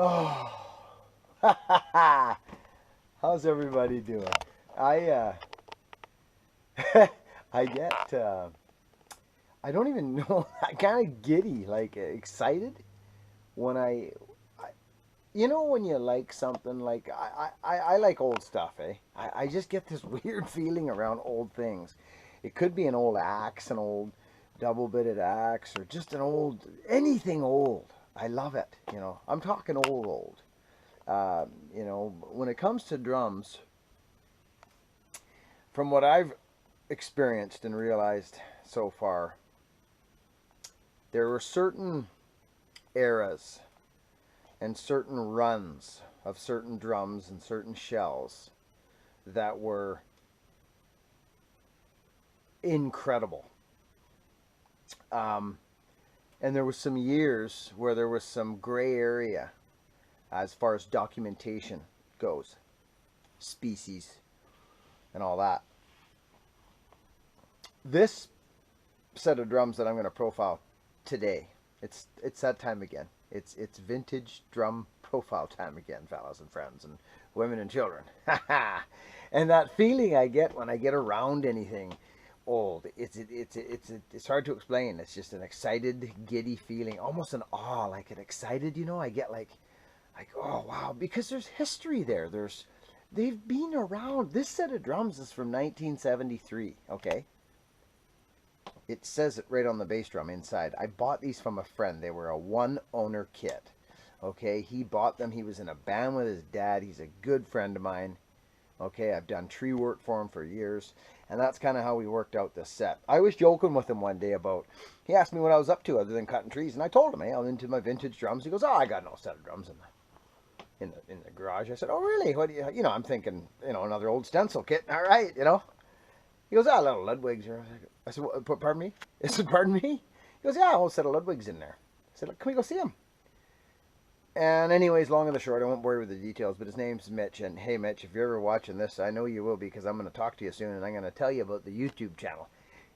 Oh, how's everybody doing? I I get I don't even know. I kind of giddy, like excited when I when you like something, like I like old stuff, eh? I just get this weird feeling around old things. It could be an old axe, an old double-bitted axe, or just an old anything old. I love it. I'm talking old. When it comes to drums, from what I've experienced and realized so far, there were certain eras and certain runs of certain drums and certain shells that were incredible. And there was some years where there was some gray area as far as documentation goes, species and all that. This set of drums that I'm going to profile today, it's that time again. It's vintage drum profile time again, fellas and friends and women and children. And that feeling I get when I get around anything old, it's hard to explain. It's just an excited, giddy feeling, almost an awe, like an excited, I get like oh wow, because there's history there. They've been around. This set of drums is from 1973, okay? It says it right on the bass drum inside. I bought these from a friend. They were a one-owner kit. Okay, he bought them. He was in a band with his dad. He's a good friend of mine. Okay, I've done tree work for him for years. And that's kind of how we worked out this set. I was joking with him one day about, he asked me what I was up to other than cutting trees. And I told him, hey, I'm into my vintage drums. He goes, oh, I got no set of drums in the garage. I said, oh, really? What do you, I'm thinking, another old stencil kit. All right, He goes, little Ludwigs. I said, pardon me? I said, pardon me? He goes, yeah, a whole set of Ludwigs in there. I said, can we go see him? And anyways, long and the short, I won't bore you with the details, but his name's Mitch. And hey, Mitch, if you're ever watching this, I know you will be, because I'm going to talk to you soon, and I'm going to tell you about the YouTube channel.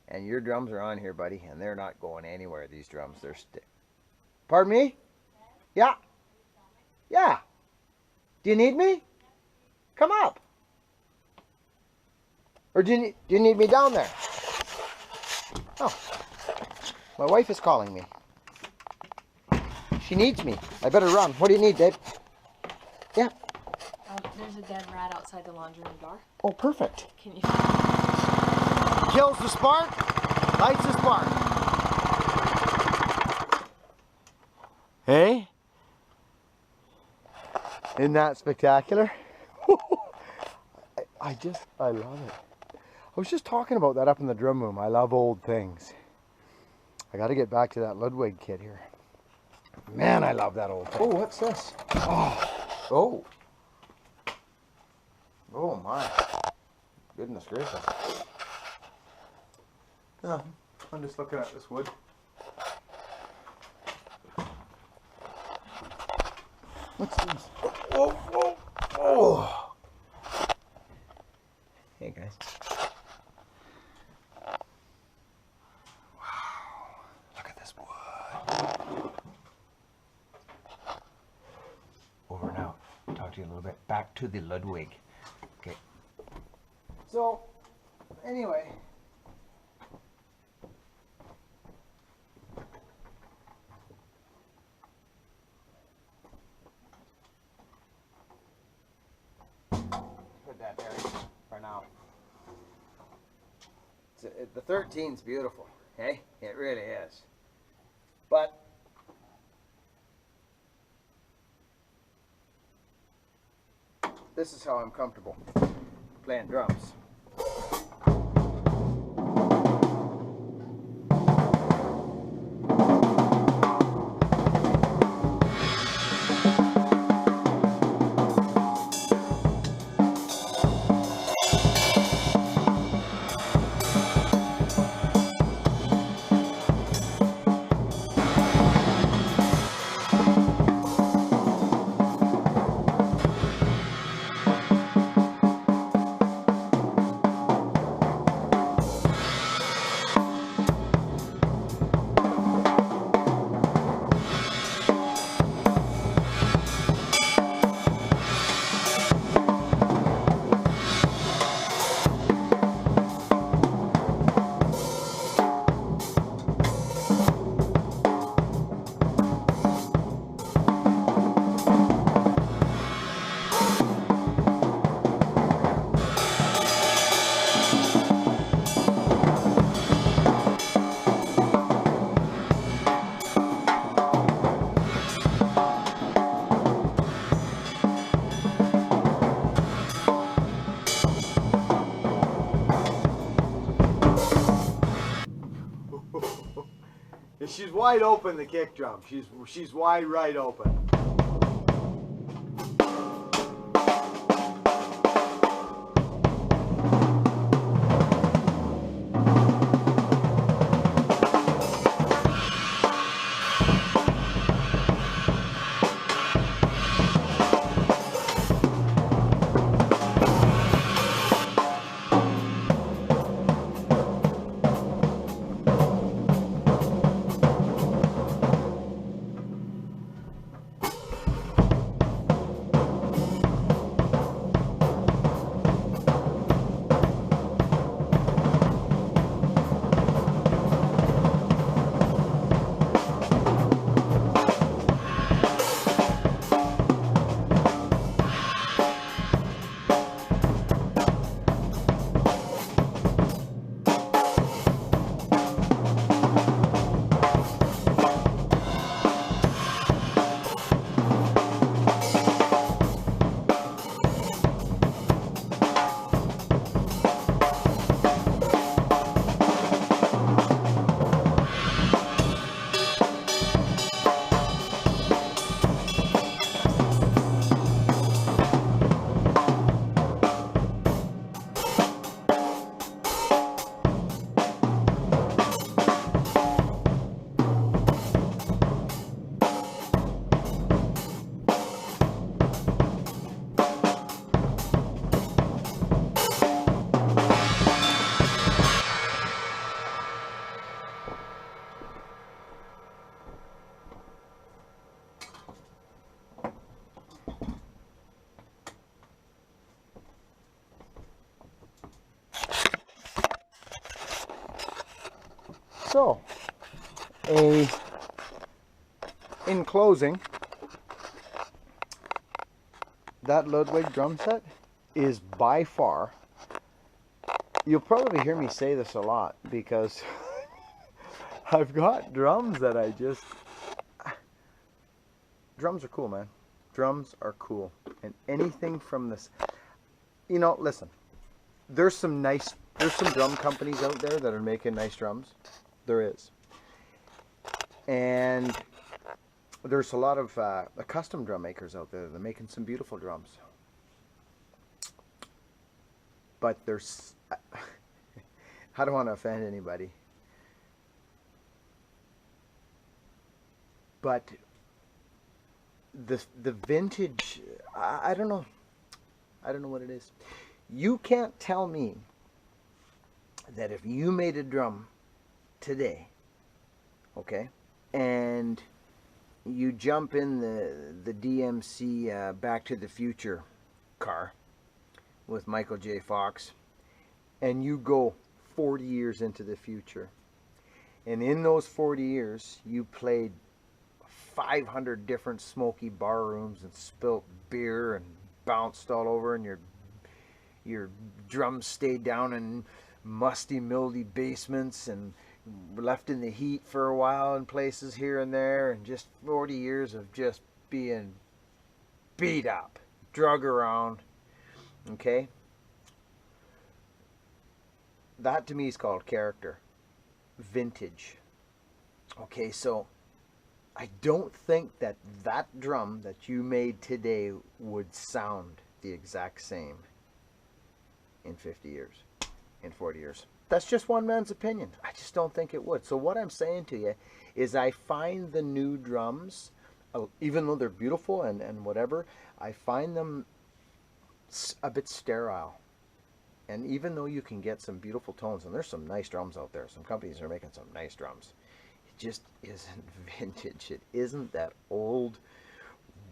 And your drums are on here, buddy, and they're not going anywhere, these drums. They're Pardon me? Yeah? Yeah. Do you need me? Come up. Or do you need me down there? Oh, my wife is calling me. She needs me. I better run. What do you need, Dave? Yeah. There's a dead rat outside the laundry room door. Oh, perfect. Can you? Kills the spark, lights the spark. Hey? Isn't that spectacular? I love it. I was just talking about that up in the drum room. I love old things. I got to get back to that Ludwig kit here. Man, I love that old thing. Oh, what's this? Oh. Oh my. Goodness gracious. Yeah, I'm just looking at this wood. What's this? Oh. Hey guys. Over now. Talk to you a little bit. Back to the Ludwig. Okay. So, anyway. Put that there for now. The 13's beautiful. Hey, it really is. But this is how I'm comfortable playing drums. she's wide open, the kick drum. She's wide right open. So, in closing, that Ludwig drum set is by far, you'll probably hear me say this a lot because I've got drums that drums are cool, man. Drums are cool. And anything from this, listen, there's some drum companies out there that are making nice drums. There is. And there's a lot of custom drum makers out there that are making some beautiful drums. But there's, I don't want to offend anybody, but the vintage, I don't know what it is. You can't tell me that if you made a drum today, okay, and you jump in the DMC Back to the Future car with Michael J. Fox, and you go 40 years into the future, and in those 40 years you played 500 different smoky bar rooms and spilt beer and bounced all over, and your drums stayed down in musty, mildy basements and left in the heat for a while in places here and there, and just 40 years of just being beat up, drug around, okay? That to me is called character, vintage. Okay, so I don't think that drum that you made today would sound the exact same in 50 years, in 40 years. That's just one man's opinion. I just don't think it would. So what I'm saying to you is I find the new drums, even though they're beautiful and whatever, I find them a bit sterile. And even though you can get some beautiful tones, and there's some nice drums out there, some companies are making some nice drums, it just isn't vintage. It isn't that old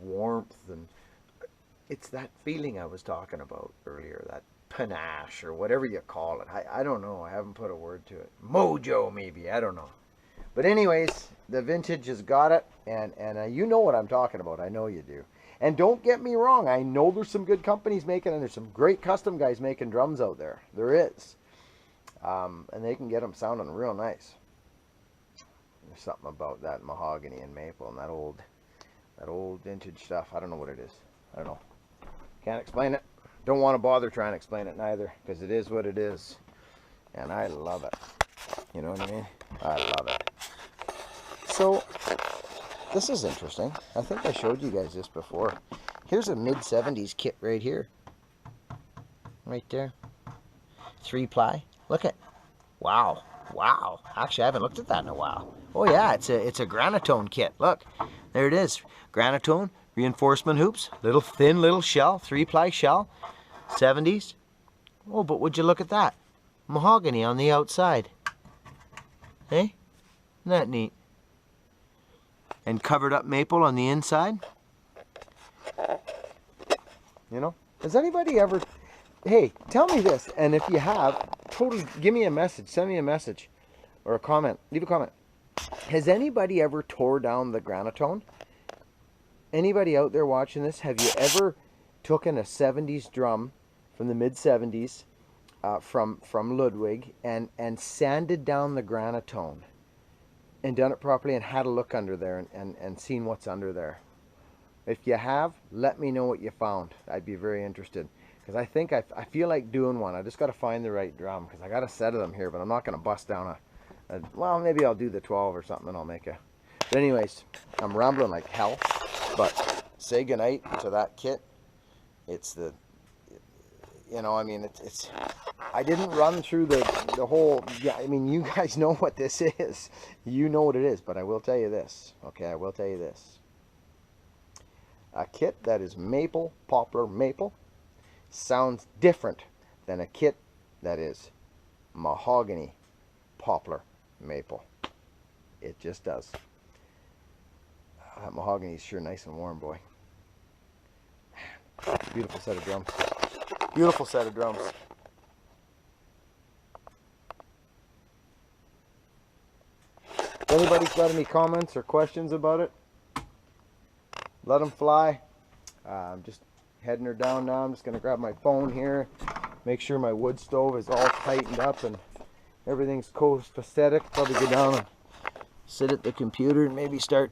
warmth, and it's that feeling I was talking about earlier, that panache or whatever you call it. I don't know. I haven't put a word to it. Mojo maybe. I don't know. But anyways, the vintage has got it, and you know what I'm talking about. I know you do. And don't get me wrong. I know there's some good companies making, and there's some great custom guys making drums out there. There is. And they can get them sounding real nice. There's something about that mahogany and maple and that old vintage stuff. I don't know what it is. I don't know. Can't explain it. Don't want to bother trying to explain it neither, because it is what it is, and I love it. You know what I mean? I love it. So this is interesting. I think I showed you guys this before. Here's a mid-70s kit right here. Right there. 3-ply. Look at. Wow. Wow. Actually, I haven't looked at that in a while. Oh yeah, it's a granatone kit. Look. There it is. Granatone, reinforcement hoops, little thin little shell, 3-ply shell, 70s. Oh, but would you look at that? Mahogany on the outside. Hey? Isn't that neat? And covered up maple on the inside. You know? Has anybody ever... Hey, tell me this, and if you have, totally give me a message, send me a message, or a comment, leave a comment. Has anybody ever tore down the granatone? Anybody out there watching this, have you ever taken a 70s drum from the mid-70s from Ludwig and sanded down the granatone and done it properly and had a look under there and seen what's under there? If you have, let me know what you found. I'd be very interested, because I think I feel like doing one. I just got to find the right drum, because I got a set of them here, but I'm not going to bust down well, maybe I'll do the 12 or something and I'll make a... But anyways, I'm rambling like hell, but say goodnight to that kit. It's the... You know, I mean, it's I didn't run through the whole... Yeah, I mean, you guys know what this is. You know what it is, but I will tell you this. Okay, I will tell you this. A kit that is maple, poplar, maple sounds different than a kit that is mahogany, poplar, maple. It just does. That mahogany is sure nice and warm, boy. Man, beautiful set of drums. Beautiful set of drums. If anybody's got any comments or questions about it, let them fly. I'm just heading her down now. I'm just going to grab my phone here, make sure my wood stove is all tightened up and everything's copacetic. Probably go down and sit at the computer and maybe start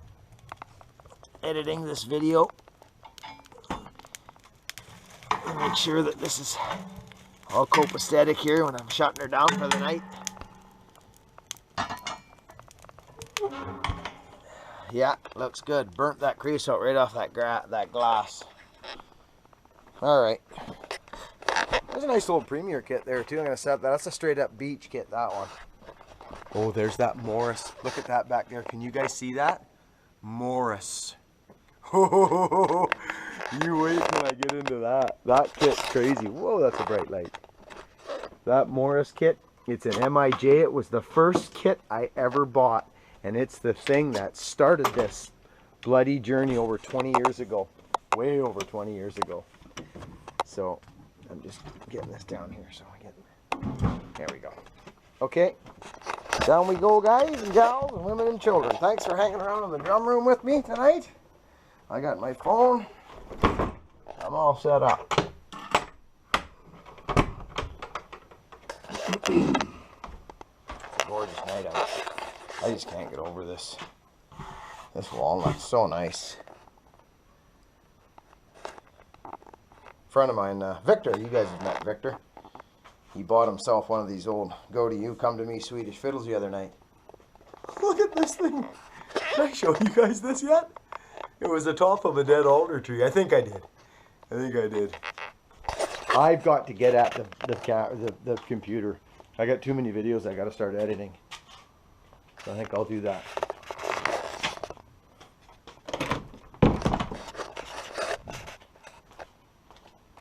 editing this video. And make sure that this is all copacetic here when I'm shutting her down for the night. Yeah, looks good. Burnt that creosote right off that glass. Alright. There's a nice old Premier kit there too. I'm going to set that. That's a straight up beach kit, that one. Oh, there's that Morris. Look at that back there. Can you guys see that? Morris. Oh, you wait till I get into that. That kit's crazy. Whoa, that's a bright light. That Morris kit, it's an MIJ. It was the first kit I ever bought. And it's the thing that started this bloody journey over 20 years ago. Way over 20 years ago. So, I'm just getting this down here so I get... There we go. Okay. Down we go, guys and gals and women and children. Thanks for hanging around in the drum room with me tonight. I got my phone. I'm all set up. It's a gorgeous night out. I just can't get over this. This walnut's so nice. Friend of mine, Victor, you guys have met Victor. He bought himself one of these old Go To You, Come To Me Swedish fiddles the other night. Look at this thing. Did I show you guys this yet? It was the top of a dead alder tree. I think I did. I've got to get at the computer. I got too many videos I got to start editing. So I think I'll do that.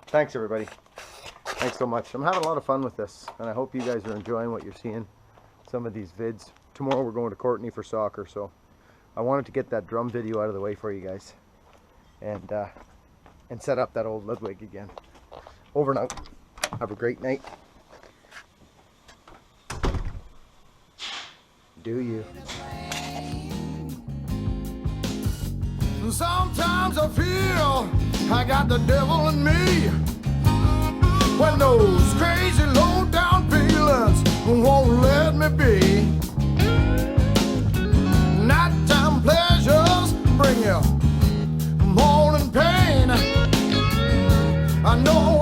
Thanks everybody. Thanks so much. I'm having a lot of fun with this, and I hope you guys are enjoying what you're seeing. Some of these vids. Tomorrow we're going to Courtney for soccer, so I wanted to get that drum video out of the way for you guys, and set up that old Ludwig again. Over and out. Have a great night. Do you? Sometimes I feel I got the devil in me, when those crazy low down feelings won't let me be. Nighttime pleasures bring you morning pain. I know